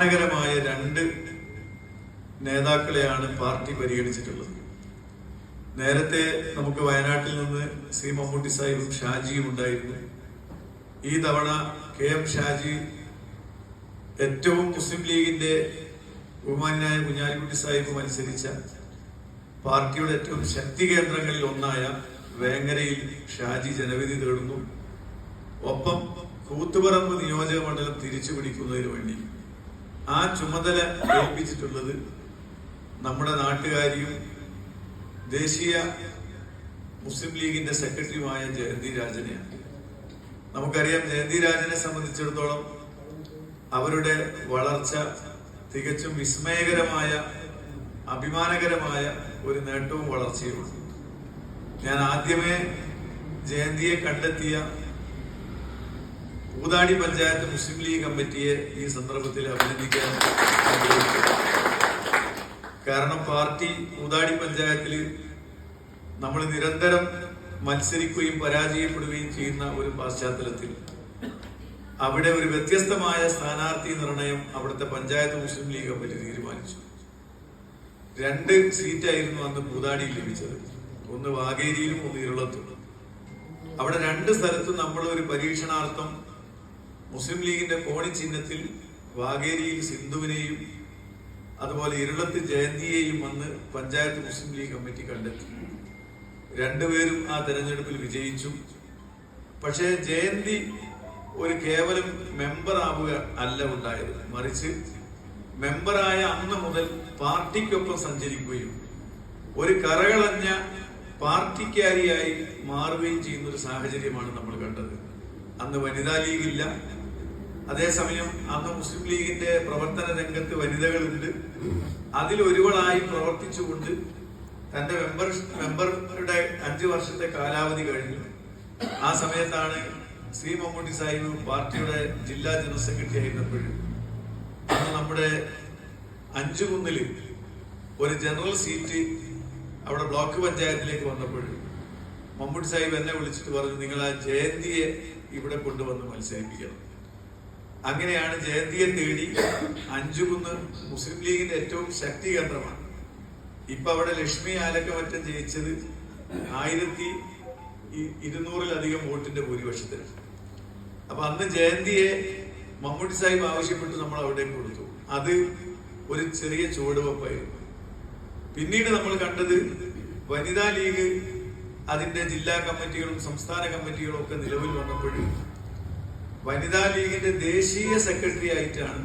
ായ രണ്ട് നേതാക്കളെയാണ് പാർട്ടി പരിഗണിച്ചിട്ടുള്ളത്. നേരത്തെ നമുക്ക് വയനാട്ടിൽ നിന്ന് ശ്രീ മമ്മൂട്ടി സാഹിബും ഷാജിയും ഉണ്ടായിരുന്നു. ഈ തവണ KM ഷാജി ഏറ്റവും മുസ്ലിം ലീഗിന്റെ ബഹുമാനായ കുഞ്ഞാലിക്കുട്ടി സാഹിബ് മത്സരിച്ച പാർട്ടിയുടെ ഏറ്റവും ശക്തി കേന്ദ്രങ്ങളിൽ ഒന്നായ വേങ്ങരയിൽ ഷാജി ജനവിധി തേടുന്നു. ഒപ്പം കൂത്തുപറമ്പ് നിയോജക മണ്ഡലം തിരിച്ചു പിടിക്കുന്നതിന് വേണ്ടി ആ ചുമതല ഏൽപ്പിച്ചിട്ടുള്ളത് നമ്മുടെ നാട്ടുകാരിയും ദേശീയ മുസ്ലിം ലീഗിന്റെ സെക്രട്ടറിയുമായ ജയന്തി രാജനെയാണ്. നമുക്കറിയാം, ജയന്തി രാജനെ സംബന്ധിച്ചിടത്തോളം അവരുടെ വളർച്ച തികച്ചും വിസ്മയകരമായ അഭിമാനകരമായ ഒരു നേട്ടവും വളർച്ചയുമാണ്. ഞാൻ ആദ്യമേ ജയന്തിയെ കണ്ടെത്തിയ പൂതാടി പഞ്ചായത്ത് മുസ്ലിം ലീഗ് കമ്മിറ്റിയെ ഈ സന്ദർഭത്തിൽ അഭിനന്ദിക്കാൻ ആഗ്രഹിക്കുന്നു. കാരണം പാർട്ടി പൂതാടി പഞ്ചായത്തിൽ നമ്മൾ നിരന്തരം മത്സരിക്കുകയും പരാജയപ്പെടുകയും ചെയ്യുന്ന ഒരു പശ്ചാത്തലത്തിൽ അവിടെ ഒരു വ്യത്യസ്തമായ സ്ഥാനാർത്ഥി നിർണയം അവിടുത്തെ പഞ്ചായത്ത് മുസ്ലിം ലീഗ് കമ്മിറ്റി തീരുമാനിച്ചു. 2 സീറ്റായിരുന്നു അന്ന് പൂതാടിയിൽ ലഭിച്ചത്. ഒന്ന് വാഗേരിയിലും ഒന്ന് ഇരുളത്തും. അവിടെ 2 സ്ഥലത്തും നമ്മൾ ഒരു പരീക്ഷണാർത്ഥം മുസ്ലിം ലീഗിന്റെ കോണി ചിഹ്നത്തിൽ വാഗേരിയിൽ സിന്ധുവിനെയും അതുപോലെ ഇരുളത്ത് ജയന്തിയെയും വന്ന് പഞ്ചായത്ത് മുസ്ലിം ലീഗ് കമ്മിറ്റി കണ്ടെത്തി. 2 പേരും ആ തെരഞ്ഞെടുപ്പിൽ വിജയിച്ചു. പക്ഷേ ജയന്തി ഒരു കേവലം മെമ്പർ ആവുക അല്ല ഉണ്ടായത്, മറിച്ച് മെമ്പറായ അന്ന് മുതൽ പാർട്ടിക്കൊപ്പം സഞ്ചരിക്കുകയും ഒരു കറകളഞ്ഞ പാർട്ടിക്കാരിയായി മാറുകയും ചെയ്യുന്ന ഒരു സാഹചര്യമാണ് നമ്മൾ കണ്ടത്. അന്ന് വനിതാ ലീഗില്ല. അതേസമയം അന്ന് മുസ്ലിം ലീഗിന്റെ പ്രവർത്തന രംഗത്ത് വനിതകളുണ്ട്. അതിലൊരുവളായി പ്രവർത്തിച്ചുകൊണ്ട് തന്റെ മെമ്പറുടെ 5 വർഷത്തെ കാലാവധി കഴിഞ്ഞു. ആ സമയത്താണ് ശ്രീ മമ്മൂട്ടി സാഹിബ് പാർട്ടിയുടെ ജില്ലാ ജനറൽ സെക്രട്ടറി ആയിരുന്നപ്പോഴും അന്ന് നമ്മുടെ 5 കുന്നില് ഒരു ജനറൽ സീറ്റ് അവിടെ ബ്ലോക്ക് പഞ്ചായത്തിലേക്ക് വന്നപ്പോഴും മമ്മൂട്ടി സാഹിബ് എന്നെ വിളിച്ചിട്ട് പറഞ്ഞു, നിങ്ങൾ ആ ജയന്തിയെ ഇവിടെ കൊണ്ടുവന്ന് മത്സരിപ്പിക്കണം. അങ്ങനെയാണ് ജയന്തിയെ തേടി 5 കുന്ന് മുസ്ലിം ലീഗിന്റെ ഏറ്റവും ശക്തി കേന്ദ്രമാണ്. ഇപ്പൊ അവിടെ ലക്ഷ്മി ആലക്കമറ്റം ജയിച്ചത് 1200-ലധികം വോട്ടിന്റെ ഭൂരിപക്ഷത്തിൽ. അപ്പൊ അന്ന് ജയന്തിയെ മമ്മൂട്ടി സാഹിബ് ആവശ്യപ്പെട്ട് നമ്മൾ അവിടെ കൊടുത്തു. അത് ഒരു ചെറിയ ചുവടുവെപ്പായിരുന്നു. പിന്നീട് നമ്മൾ കണ്ടത് വനിതാ ലീഗ് അതിന്റെ ജില്ലാ കമ്മിറ്റികളും സംസ്ഥാന കമ്മിറ്റികളും ഒക്കെ നിലവിൽ വന്നപ്പോഴും വനിതാ ലീഗിന്റെ ദേശീയ സെക്രട്ടറി ആയിട്ടാണ്